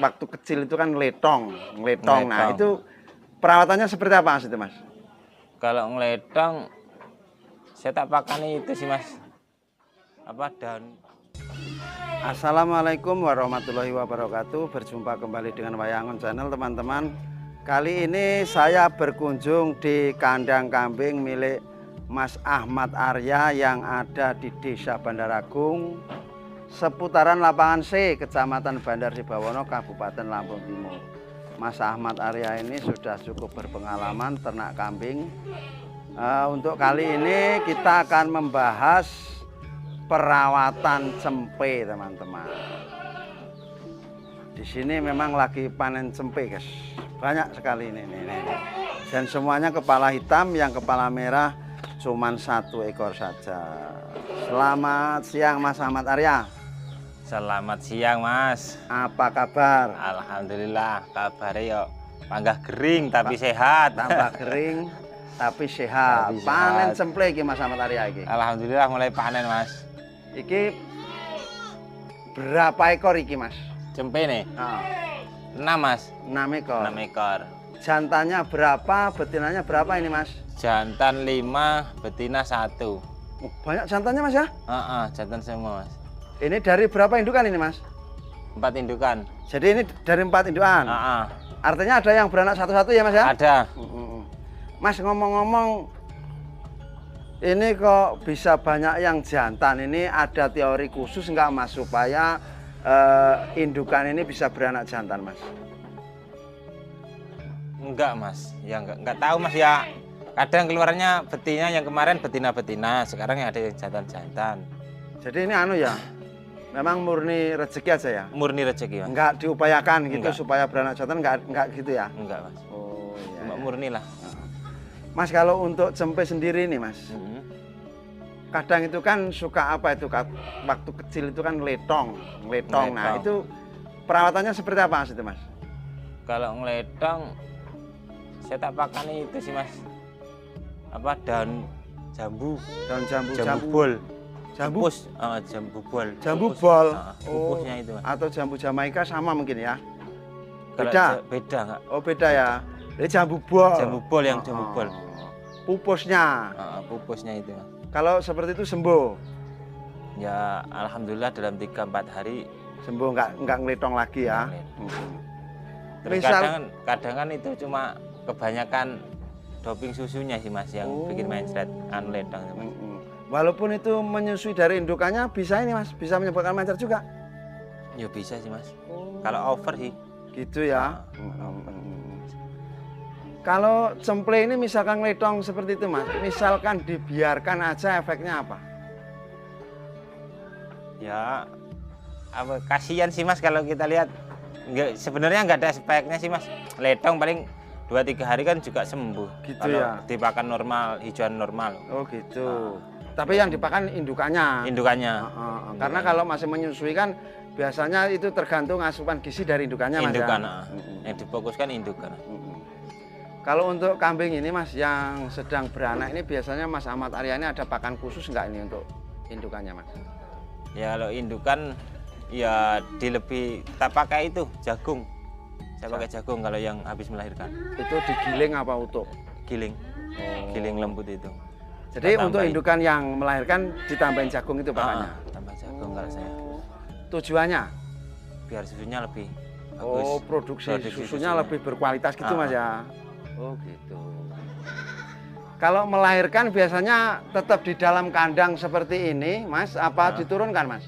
waktu kecil itu kan ngeletong. Nah, itu perawatannya seperti apa Mas itu, Mas? Kalau ngeletong saya tak pakai itu sih, Mas. Apa daun. Assalamualaikum warahmatullahi wabarakatuh. Berjumpa kembali dengan Wayangon Channel, teman-teman. Kali ini saya berkunjung di kandang kambing milik Mas Ahmad Arya yang ada di Desa Bandaragung, seputaran Lapangan C, Kecamatan Bandar Sibawono, Kabupaten Lampung Timur. Mas Ahmad Arya ini sudah cukup berpengalaman ternak kambing. Untuk kali ini kita akan membahas perawatan cempe, teman-teman. Di sini memang lagi panen cempe, guys. Banyak sekali ini. Dan semuanya kepala hitam, yang kepala merah cuman 1 ekor saja. Selamat siang Mas Ahmad Arya. Selamat siang, Mas. Apa kabar? Alhamdulillah, kabarnya yo panggah kering tapi sehat. Tambah kering tapi sehat. Panen cempe iki Mas Ahmad Arya iki. Alhamdulillah mulai panen, Mas. Iki berapa ekor iki, Mas? Cempe nih. 6, Mas. 6 ekor. 6 ekor. Jantannya berapa, betinanya berapa ini, Mas? Jantan 5, betina 1. Banyak jantannya, Mas ya? Jantan semua, Mas. Ini dari berapa indukan ini, Mas? 4 indukan. Jadi ini dari 4 indukan. Artinya ada yang beranak satu-satu ya, Mas ya? Ada. Mas, ngomong-ngomong, ini kok bisa banyak yang jantan? Ini ada teori khusus nggak, Mas, supaya indukan ini bisa beranak jantan, Mas? Enggak, Mas. Ya enggak tahu, Mas, ya. Kadang keluarnya betina, yang kemarin betina-betina, sekarang yang ada yang jantan-jantan. Jadi ini anu ya, memang murni rezeki aja ya? Murni rezeki, Mas. Enggak diupayakan gitu Enggak. supaya beranak jantan, enggak gitu ya? Enggak, Mas. Oh iya. Cuma murni lah. Mas, kalau untuk cempe sendiri nih, Mas, kadang itu kan suka apa itu, waktu kecil itu kan ngeletong. Nah, itu perawatannya seperti apa Mas itu, Mas? Kalau ngeletong saya tak pakai itu sih, Mas. Apa daun jambu. Daun jambu bol. Jambu? Jambu bol. Jambu bol. Pupusnya itu, Mas. Atau jambu Jamaika sama mungkin ya? Beda enggak? Oh, beda ya. Ini jambu bol. Jambu bol, yang jambu bol. Pupusnya. Pupusnya itu, Mas. Kalau seperti itu sembuh? Ya alhamdulillah dalam 3-4 hari sembuh, nggak ngeletong lagi ya? Terus kadang kan itu cuma kebanyakan doping susunya sih, Mas, yang bikin mencret letong. Walaupun itu menyusui dari indukannya, bisa ini, Mas, bisa menyebabkan mencret juga? Ya bisa sih, Mas. Kalau over sih. Gitu ya. Kalau cemple ini misalkan ngeletong seperti itu, Mas, misalkan dibiarkan aja, efeknya apa? Ya apa, kasihan sih, Mas, kalau kita lihat. Sebenarnya nggak ada efeknya sih, Mas. Letong paling 2-3 hari kan juga sembuh. Gitu kalau ya. dipakan normal, hijauan normal. Oh gitu. Tapi yang dipakan indukannya. Karena kalau masih menyusui kan biasanya itu tergantung asupan gizi dari indukannya, Mas. Indukan, yang difokuskan indukan. Kalau untuk kambing ini, Mas, yang sedang beranak ini biasanya Mas Ahmad Arya ini ada pakan khusus nggak ini untuk indukannya, Mas? Ya kalau indukan ya tak pakai itu jagung. Saya pakai jagung kalau yang habis melahirkan. Itu digiling apa utuh? Giling. Giling lembut itu. Jadi untuk indukan yang melahirkan ditambahin jagung itu pakannya? Tambah jagung kalau saya. Tujuannya? Biar susunya lebih bagus. Produksi susunya lebih berkualitas gitu, Mas ya? Oh gitu. Kalau melahirkan biasanya tetap di dalam kandang seperti ini, Mas, apa diturunkan, Mas?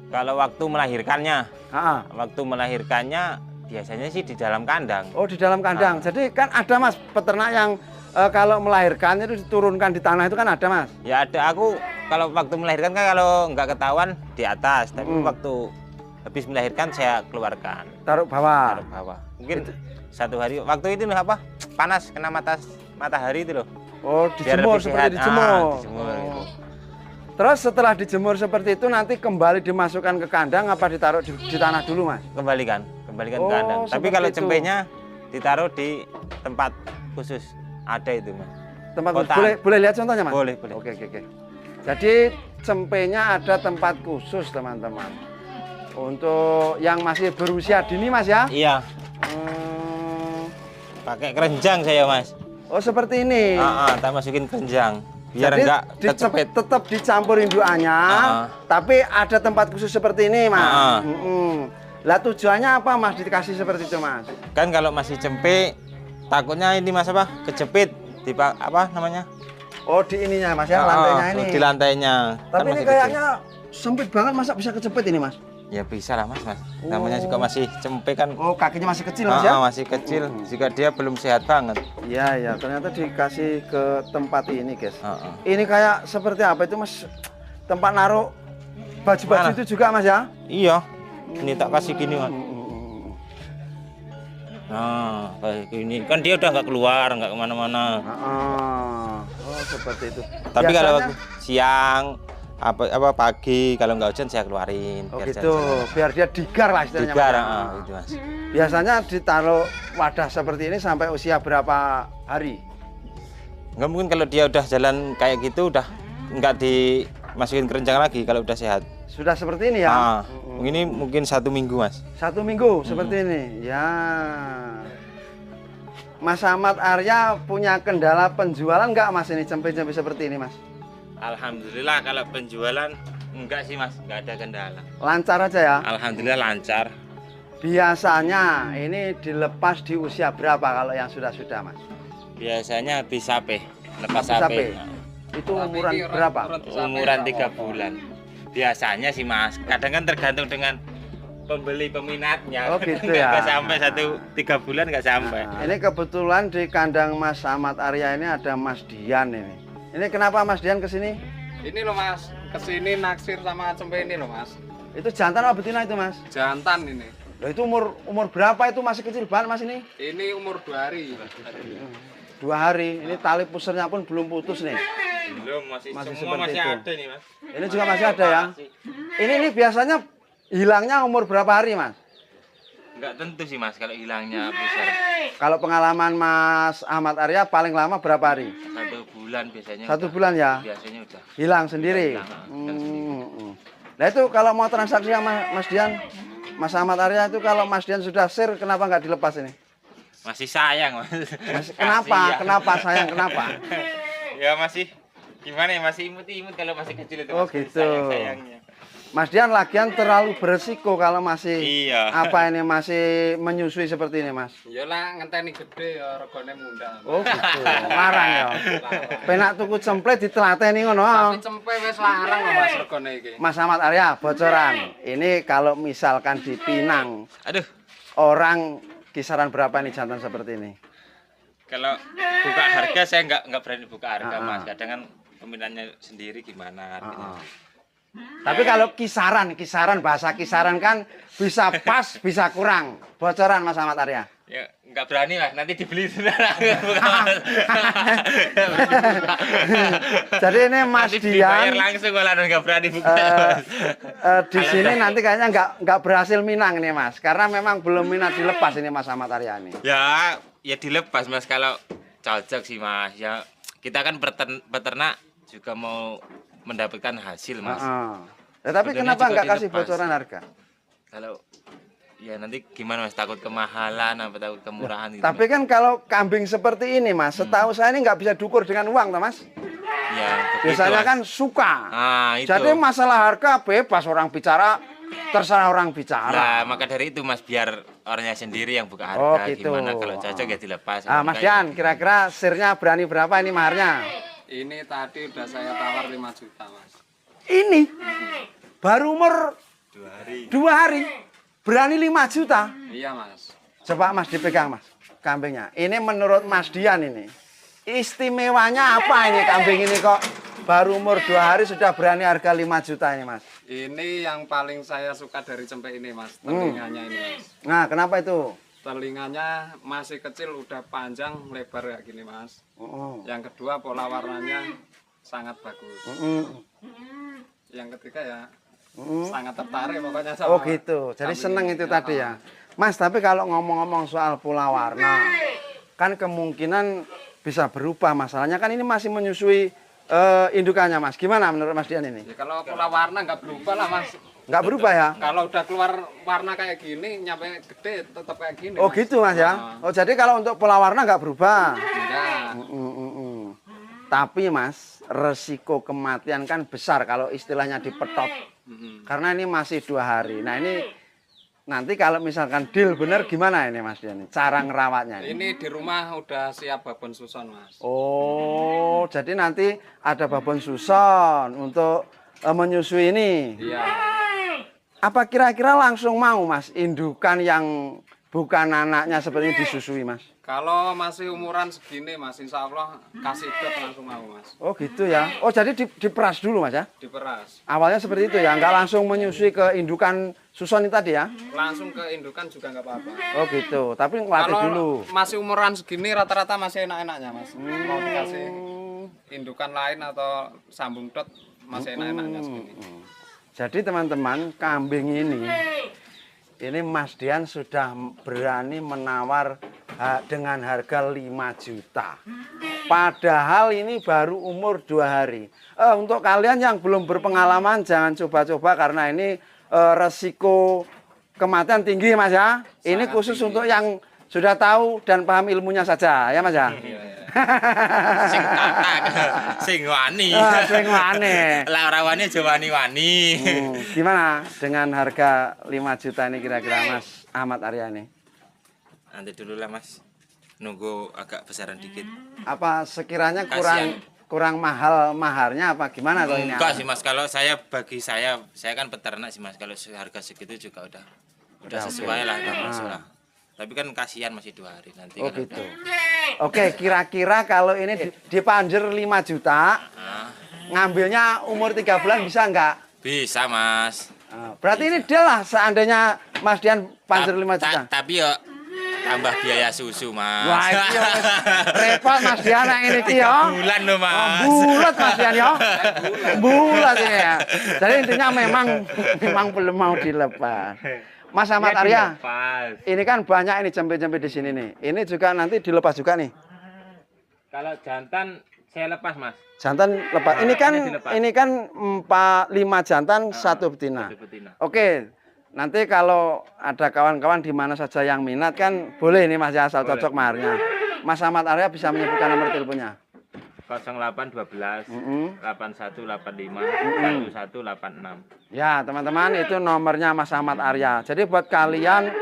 Kalau waktu melahirkannya biasanya sih di dalam kandang. Oh, di dalam kandang. Jadi kan ada, Mas, peternak yang kalau melahirkan itu diturunkan di tanah itu kan ada, Mas? Ya ada. Aku kalau waktu melahirkan kan kalau nggak ketahuan di atas, tapi waktu habis melahirkan saya keluarkan. Taruh bawah. Mungkin 1 hari. Waktu itu apa? Panas kena matahari itu loh. Oh, dijemur seperti dijemur. Gitu. Terus setelah dijemur seperti itu nanti kembali dimasukkan ke kandang apa ditaruh di tanah dulu, Mas? Kembalikan ke kandang. Tapi kalau cempenya ditaruh di tempat khusus. Ada itu, Mas. Tempat khusus. Boleh lihat contohnya, Mas? Boleh. Oke. Jadi cempenya ada tempat khusus, teman-teman. Untuk yang masih berusia dini Mas ya? Iya. Pakai kerenjang saya Mas. Oh seperti ini. Tak masukin kerenjang. Biar jadi enggak kecepet. tetap dicampur indukannya, tapi ada tempat khusus seperti ini Mas. Lah tujuannya apa Mas dikasih seperti itu Mas? Kan kalau masih cempe takutnya ini Mas apa? Kejepit di apa namanya? Oh di ininya Mas ya, lantainya ini. Di lantainya. Tapi ini kayaknya sempit banget, masa bisa kejepit ini Mas? Ya bisa lah Mas. Namanya juga masih cempe kan. Oh kakinya masih kecil Mas ya? Masih kecil, jika dia belum sehat banget. Iya ya, ternyata dikasih ke tempat ini guys. Ini kayak seperti apa itu Mas? Tempat naruh baju-baju itu juga Mas ya? Iya. Ini tak kasih gini Mas. Nah, kayak gini kan dia udah nggak keluar, nggak kemana-mana. Oh seperti itu. Tapi biasanya, kalau siang apa pagi kalau nggak hujan saya keluarin. Oh gitu, biar dia digar lah istilahnya. Digar, itu Mas. Biasanya ditaruh wadah seperti ini sampai usia berapa hari? Nggak mungkin kalau dia udah jalan kayak gitu udah nggak dimasukin kerenjang lagi kalau udah sehat. Sudah seperti ini ya? Ini mungkin 1 minggu Mas. 1 minggu seperti ini, ya. Mas Ahmad Arya punya kendala penjualan nggak Mas ini cempe-cempe seperti ini Mas? Alhamdulillah kalau penjualan enggak sih Mas, nggak ada kendala. Lancar aja ya? Alhamdulillah lancar. Biasanya ini dilepas di usia berapa kalau yang sudah-sudah Mas? Biasanya habis sape, lepas sape. sape. Itu umuran berapa? Umuran 3 bulan. Biasanya sih Mas, kadang kan tergantung dengan pembeli peminatnya. Oh gitu ya. Nggak sampai 3 bulan nggak sampai. Ini kebetulan di kandang Mas Ahmad Arya ini ada Mas Dian ini. Ini kenapa Mas Dian kesini? Ini loh Mas, kesini naksir sama cempe ini loh Mas. Itu jantan apa betina itu Mas? Jantan ini. Loh, itu umur berapa itu masih kecil banget Mas ini? Ini umur 2 hari. 2 hari. Ini tali pusarnya pun belum putus nih. Belum, masih semua seperti masih itu. ada nih Mas. Ini juga masih ada ya. Ini biasanya hilangnya umur berapa hari Mas? Nggak tentu sih Mas kalau hilangnya besar. Kalau pengalaman Mas Ahmad Arya paling lama berapa hari? 1 bulan biasanya. 1 bulan ya? Biasanya udah. Hilang sendiri? Nah itu kalau mau transaksi sama Mas Dian, Mas Ahmad Arya itu kalau Mas Dian sudah share kenapa nggak dilepas ini? Masih sayang Mas. Kenapa? Kenapa sayang? Kenapa? Ya masih gimana ya, masih imut-imut kalau masih kecil itu. Oh Mas, gitu. sayang-sayangnya. Mas Dian lagian terlalu beresiko kalau masih Iya. apa ini masih menyusui seperti ini Mas. Iyalah ngenteni gede ya regane mundhak. Oh gitu. Larang ya. Penak tuku cemple ditelateni ngono. Tapi cempe wis larang loh Mas regane iki. Mas Ahmad Arya bocoran. Ini kalau misalkan di Pinang, Aduh, orang kisaran berapa nih jantan seperti ini? kalau buka harga saya nggak berani buka harga Mas. Kadang kan peminatnya sendiri gimana harganya. Tapi kalau kisaran bahasa kisaran kan bisa pas, bisa kurang. Bocoran Mas Ahmad Arya. Ya nggak berani Mas, nanti dibeli Jadi ini Mas nanti Dian dibayar langsung malah nggak berani buka. di sini nanti kayaknya nggak berhasil minang nih Mas, karena memang belum minat dilepas ini Mas Ahmad Arya ini. Ya dilepas Mas kalau cocok sih Mas. Ya kita kan peternak juga mau mendapatkan hasil Mas. Tapi Sebenarnya kenapa juga nggak kasih dilepas. bocoran harga? Kalau ya nanti gimana Mas, takut kemahalan apa takut kemurahan gitu. Tapi kan kalau kambing seperti ini Mas, setahu saya ini nggak bisa diukur dengan uang toh Mas. Ya, Biasanya Mas. kan suka. Itu. Jadi masalah harga bebas orang bicara, terserah orang bicara. Nah, maka dari itu Mas biar orangnya sendiri yang buka harga. Oh, gitu. Gimana kalau cocok ya dilepas. Mas Dian, kira-kira sirnya berani berapa ini maharnya? Ini tadi udah saya tawar 5 juta Mas. Ini baru umur 2 hari berani 5 juta. Iya Mas. Coba Mas dipegang Mas kambingnya. Ini menurut Mas Dian ini istimewanya apa ini kambing ini kok baru umur 2 hari sudah berani harga 5 juta ini Mas? Ini yang paling saya suka dari cempe ini Mas, telinganya ini Mas. Nah kenapa itu? Telinganya masih kecil, udah panjang, lebar kayak gini Mas. Yang kedua pola warnanya sangat bagus. Yang ketiga ya sangat tertarik pokoknya sama. Oh gitu, jadi seneng itu tadi ya. Mas, tapi kalau ngomong-ngomong soal pola warna, kan kemungkinan bisa berubah. Masalahnya kan ini masih menyusui indukannya Mas. Gimana menurut Mas Dian ini? Ya, kalau pola warna nggak berubah lah Mas. Nggak berubah ya? Kalau udah keluar warna kayak gini, nyampe gede tetap kayak gini. Oh Mas. gitu Mas ya? Oh jadi kalau untuk pola warna nggak berubah? Enggak. Tapi Mas, resiko kematian kan besar kalau istilahnya dipetot. Karena ini masih 2 hari. Nah ini nanti kalau misalkan deal bener gimana ini Mas Dian? Cara ngerawatnya? Ini di rumah udah siap babon suson Mas. Oh, jadi nanti ada babon suson untuk menyusui ini. Iya. Apa kira-kira langsung mau Mas indukan yang bukan anaknya seperti ini disusui Mas? Kalau masih umuran segini Mas, insya Allah kasih dot langsung mau Mas. Oh gitu ya. Oh jadi diperas dulu Mas ya? Diperas. Awalnya seperti itu ya, nggak langsung menyusui ke indukan suson ini tadi ya? Langsung ke indukan juga nggak apa-apa. Oh gitu, tapi ngelatih Kalau dulu. masih umuran segini rata-rata masih enak-enaknya Mas. Mau dikasih indukan lain atau sambung dot masih enak-enaknya segini. Jadi teman-teman, kambing ini Mas Dian sudah berani menawar dengan harga 5 juta. Padahal ini baru umur 2 hari. Untuk kalian yang belum berpengalaman jangan coba-coba karena ini resiko kematian tinggi Mas ya. Ini khusus untuk yang sudah tahu dan paham ilmunya saja ya Mas ya. Sing kakak, sing wani. Sing wani. Lah ora wani aja wani-wani. Gimana dengan harga 5 juta ini kira-kira Mas Ahmad Arya ini? Nanti dulu lah Mas. Nunggu agak besaran dikit. Apa sekiranya Kasian. kurang mahal maharnya apa gimana kalau ini? Enggak sih Mas, kalau bagi saya kan peternak sih Mas. Kalau harga segitu juga udah sesuai lah, udah masuk lah. Tapi kan kasihan masih 2 hari nanti. Oh kan gitu. Oke, kira-kira kalau ini dipanjer 5 juta, ngambilnya umur 3 bulan bisa nggak? Bisa Mas. Berarti ini deal lah seandainya Mas Dian panjer 5 juta. Tapi ya tambah biaya susu Mas. Wah, itu repot Mas Dian yang ini ki ya. Bulan loh Mas. Bulat Mas Dian ya. Bulat ini ya. Jadi intinya memang belum mau dilepas. Mas Ahmad Arya, ini kan banyak ini jempe-jempe di sini nih. Ini juga nanti dilepas juga nih. Kalau jantan saya lepas Mas. Jantan lepas. Ini kan 5 jantan, 1 betina. Oke. Nanti kalau ada kawan-kawan di mana saja yang minat kan boleh ini Mas ya, asal cocok maharnya. Mas Ahmad Arya bisa menyebutkan nomor teleponnya. 0812 8185 1186. Ya teman-teman, itu nomornya Mas Ahmad Arya. Jadi buat kalian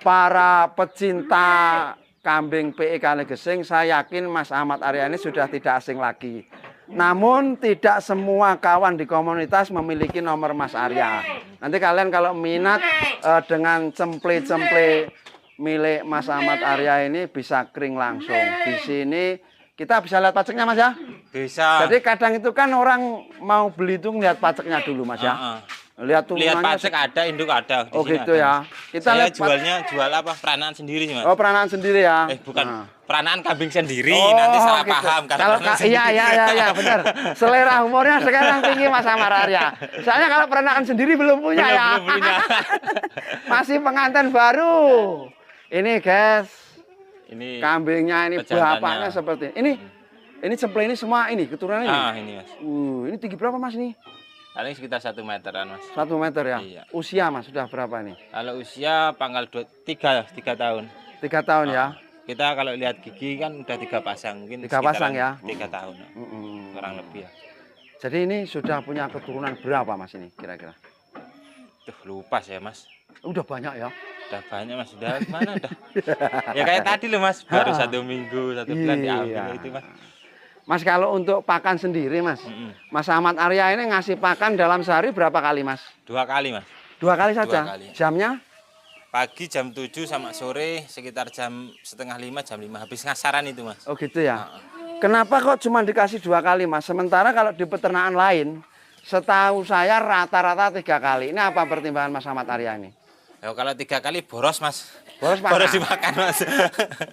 para pecinta kambing PE Kalegesing, saya yakin Mas Ahmad Arya ini sudah tidak asing lagi. Namun tidak semua kawan di komunitas memiliki nomor Mas Arya. Nanti kalian kalau minat dengan cemple-cemple milik Mas Ahmad Arya ini bisa kring langsung. Di sini kita bisa lihat paceknya Mas ya? Bisa. Jadi kadang itu kan orang mau beli itu lihat paceknya dulu Mas ya? Lihat pacek ada, induk ada. Oh gitu ya. Kita saya lihat jual apa? Peranaan sendiri sih Mas. Oh peranaan sendiri ya? Bukan. Peranaan kambing sendiri. Oh, nanti salah gitu. paham. Kalau iya benar. Selera humornya sekarang tinggi Mas Ahmad Arya. Soalnya kalau peranaan sendiri belum punya ya. Belum punya. Masih pengantin baru. Ini guys. Ini kambingnya ini bapaknya seperti ini. Ini cemple ini semua ini keturunan ini. Ini Mas. Ini tinggi berapa Mas ini? Paling sekitar 1 meteran Mas. 1 meter ya? Iya. Usia Mas sudah berapa nih? Kalau usia pangkal 3 tahun. 3 tahun ya? Kita kalau lihat gigi kan udah 3 pasang. Mungkin 3 pasang ya? 3 tahun. Kurang lebih ya. Jadi ini sudah punya keturunan berapa Mas ini kira-kira? Tuh lupa saya Mas. Udah banyak ya? Udah banyak Mas, udah mana udah. Ya kayak tadi loh Mas, baru 1 minggu, 1 bulan diambil itu Mas. Mas kalau untuk pakan sendiri Mas, Mas Ahmad Arya ini ngasih pakan dalam sehari berapa kali Mas? 2 kali Mas. 2 kali saja? 2 kali. Jamnya? Pagi jam 7 sama sore sekitar jam 4:30 jam 5 habis ngasaran itu Mas. Oh gitu ya? Kenapa kok cuma dikasih 2 kali Mas? Sementara kalau di peternakan lain, setahu saya rata-rata 3 kali. Ini apa pertimbangan Mas Ahmad Arya ini? Ya, kalau 3 kali boros Mas. Boros dimakan Mas.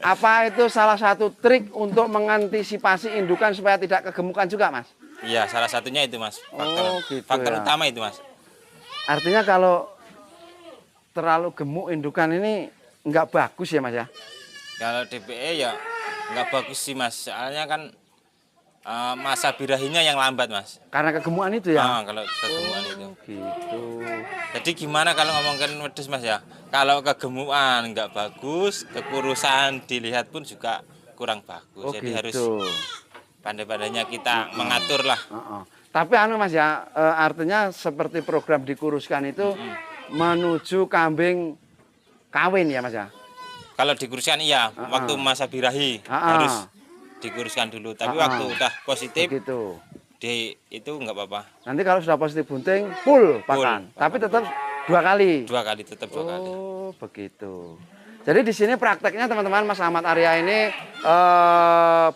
Apa itu salah satu trik untuk mengantisipasi indukan supaya tidak kegemukan juga Mas? Iya, salah satunya itu Mas. Faktor ya. utama itu Mas. Artinya kalau terlalu gemuk indukan ini nggak bagus ya Mas ya? Kalau DPE ya nggak bagus sih Mas. Soalnya kan Masa birahinya yang lambat, Mas. Karena kegemukan itu ya? Kalau kegemukan itu. Gitu. Jadi gimana kalau ngomongin wedhus, Mas ya? Kalau kegemukan nggak bagus, kekurusan dilihat pun juga kurang bagus. Jadi gitu. harus pandai-pandainya kita mengatur lah. Tapi anu Mas ya, artinya seperti program dikuruskan itu menuju kambing kawin ya Mas ya? Kalau dikuruskan iya, waktu masa birahi harus dikuruskan dulu. Tapi waktu udah positif, gitu. Itu nggak apa-apa. Nanti kalau sudah positif bunting, full pakan. Tapi tetap 2 kali. 2 kali, tetap 2 kali. Oh, begitu. Jadi di sini prakteknya teman-teman, Mas Ahmad Arya ini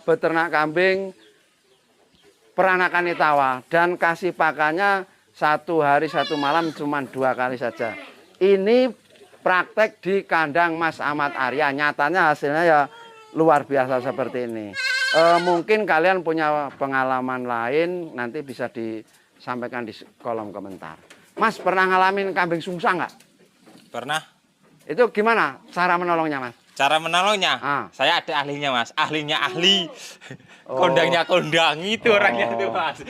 beternak kambing peranakan Itawa dan kasih pakannya 1 hari 1 malam cuma 2 kali saja. Ini praktek di kandang Mas Ahmad Arya. Nyatanya hasilnya ya luar biasa seperti ini. Mungkin kalian punya pengalaman lain, nanti bisa disampaikan di kolom komentar. Mas pernah ngalamin kambing sungsang nggak? Pernah. Itu gimana cara menolongnya Mas? Cara menolongnya? Saya ada ahlinya Mas. Ahlinya ahli. Kondangnya kondang itu orangnya itu Mas.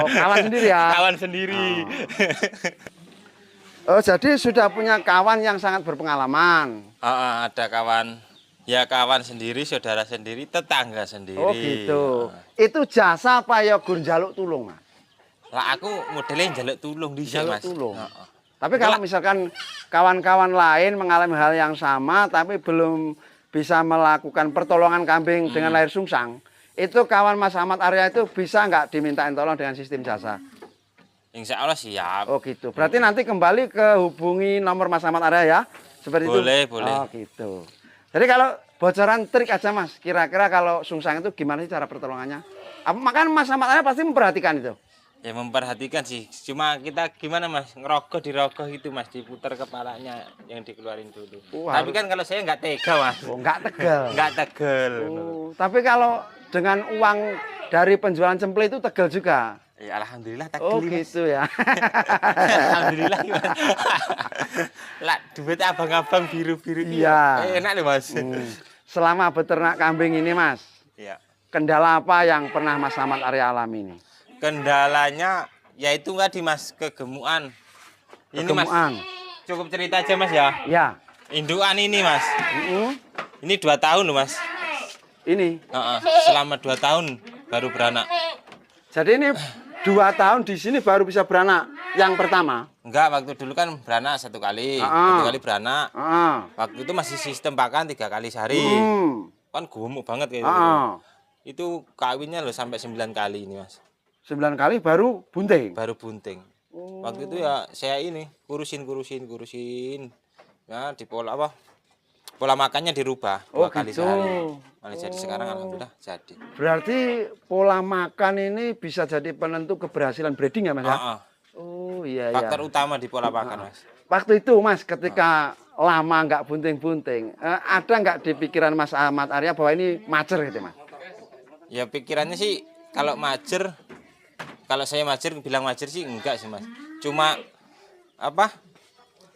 Kawan sendiri ya? Kawan sendiri. Jadi sudah punya kawan yang sangat berpengalaman. Ada kawan. Ya kawan sendiri, saudara sendiri, tetangga sendiri. Oh gitu. Itu jasa apa ya gur njaluk tulung Mas? Lah aku modelnya njaluk tulung di sini Mas. Tulung. Tapi kalau misalkan kawan-kawan lain mengalami hal yang sama tapi belum bisa melakukan pertolongan kambing dengan lahir sungsang, itu kawan Mas Ahmad Arya itu bisa nggak dimintain tolong dengan sistem jasa? Insya Allah siap. Oh gitu. Berarti nanti kembali ke hubungi nomor Mas Ahmad Arya ya? Seperti boleh, itu? Boleh. Oh gitu. Jadi kalau bocoran trik aja Mas, kira-kira kalau sungsang itu gimana sih cara pertolongannya? Makanya Mas Ahmad Arya pasti memperhatikan itu. Ya memperhatikan sih, cuma kita gimana Mas, ngerogoh dirogoh itu Mas, diputar kepalanya yang dikeluarin dulu. Tapi kan kalau saya nggak tega Mas. Nggak tegel. Nggak tegel. Tapi kalau dengan uang dari penjualan cemple itu tegel juga. Ya alhamdulillah tegel. Oh gitu ya. Alhamdulillah Mas. Lah duit abang-abang biru-biru iya. Enak loh Mas. Selama beternak kambing ini Mas. Iya. Kendala apa yang pernah Mas Ahmad Arya alami ini? Kendalanya yaitu tadi Mas, kegemukan. Ini Mas, cukup cerita aja Mas ya. Ya. Indukan ini Mas. Ini 2 tahun loh Mas. Ini? Selama 2 tahun baru beranak. Jadi ini 2 tahun di sini baru bisa beranak yang pertama? Enggak, waktu dulu kan beranak 1 kali. 1 kali beranak. Waktu itu masih sistem pakan 3 kali sehari. Kan gemuk banget kayak gitu. Itu kawinnya loh sampai 9 kali ini Mas. 9 kali baru bunting? Baru bunting. Waktu itu ya saya ini kurusin. Ya di pola apa? Pola makannya dirubah 2 kali sehari. Malah jadi sekarang alhamdulillah jadi. Berarti pola makan ini bisa jadi penentu keberhasilan breeding ya Mas ya? Oh iya. Faktor utama di pola makan Mas. Waktu itu Mas ketika lama nggak bunting-bunting, ada nggak di pikiran Mas Ahmad Arya bahwa ini macer gitu Mas? Ya pikirannya sih kalau macer. Kalau saya macer, bilang macer sih enggak sih Mas. Cuma apa?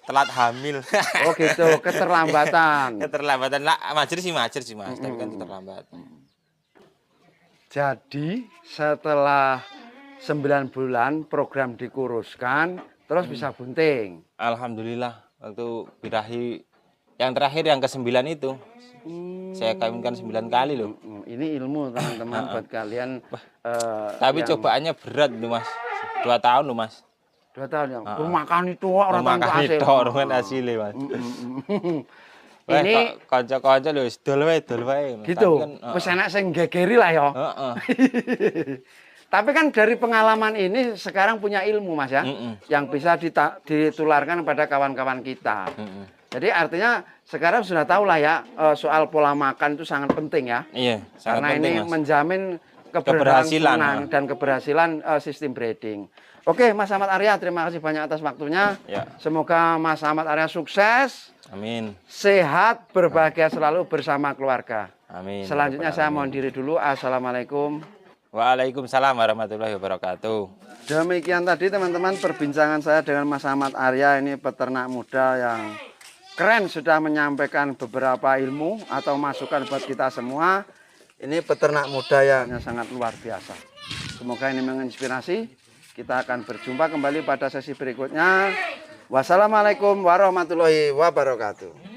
Telat hamil. Oh gitu, keterlambatan. Keterlambatan lah, macer sih Mas, tapi kan terlambat. Jadi setelah 9 bulan program dikuruskan, terus bisa bunting. Alhamdulillah, waktu birahi yang terakhir yang ke-9 itu. Saya kawinkan 9 kali loh. Ini ilmu teman-teman buat kalian. Tapi cobaannya berat loh Mas. 2 tahun loh Mas. 2 tahun ya. Makan itu orang hasil. Orang hasilnya Mas. Ini kanca-kanca lho dol wae. Gitu. Wis enak sing gegeri lah ya. Tapi kan dari pengalaman ini sekarang punya ilmu Mas ya. Yang bisa ditularkan kepada kawan-kawan kita. Jadi artinya sekarang sudah tahu lah ya soal pola makan itu sangat penting ya. Iya, sangat karena penting, ini Mas. menjamin keberhasilan dan keberhasilan sistem breeding. Oke, Mas Ahmad Arya, terima kasih banyak atas waktunya. Ya. Semoga Mas Ahmad Arya sukses, amin, sehat, berbahagia selalu bersama keluarga. Amin. Selanjutnya saya mohon diri dulu. Assalamualaikum. Waalaikumsalam warahmatullahi wabarakatuh. Demikian tadi teman-teman perbincangan saya dengan Mas Ahmad Arya, ini peternak muda yang keren, sudah menyampaikan beberapa ilmu atau masukan buat kita semua. Ini peternak muda yang sangat luar biasa. Semoga ini menginspirasi. Kita akan berjumpa kembali pada sesi berikutnya. Wassalamualaikum warahmatullahi wabarakatuh.